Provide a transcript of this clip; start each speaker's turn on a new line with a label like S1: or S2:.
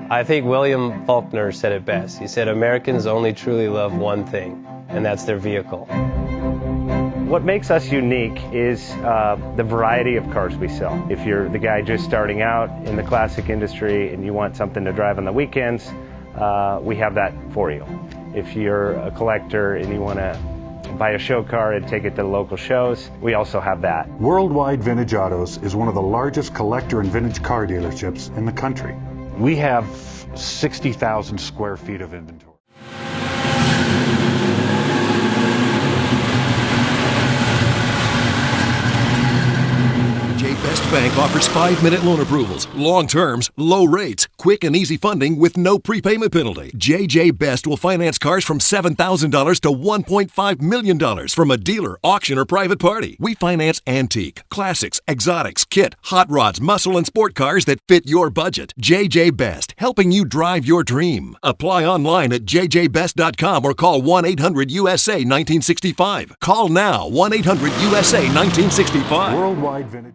S1: I think William Faulkner said it best. He said, Americans only truly love one thing, and that's their vehicle.
S2: What makes us unique is the variety of cars we sell. If you're the guy just starting out in the classic industry and you want something to drive on the weekends, we have that for you. If you're a collector and you want to buy a show car and take it to the local shows, we also have that.
S3: Worldwide Vintage Autos is one of the largest collector and vintage car dealerships in the country. We have 60,000 square feet of inventory.
S4: Best Bank offers 5-minute loan approvals, long terms, low rates, quick and easy funding with no prepayment penalty. JJ Best will finance cars from $7,000 to $1.5 million from a dealer, auction, or private party. We finance antique, classics, exotics, kit, hot rods, muscle, and sport cars that fit your budget. JJ Best, helping you drive your dream. Apply online at jjbest.com or call 1-800-USA-1965. Call now, 1-800-USA-1965.
S3: Worldwide Vintage.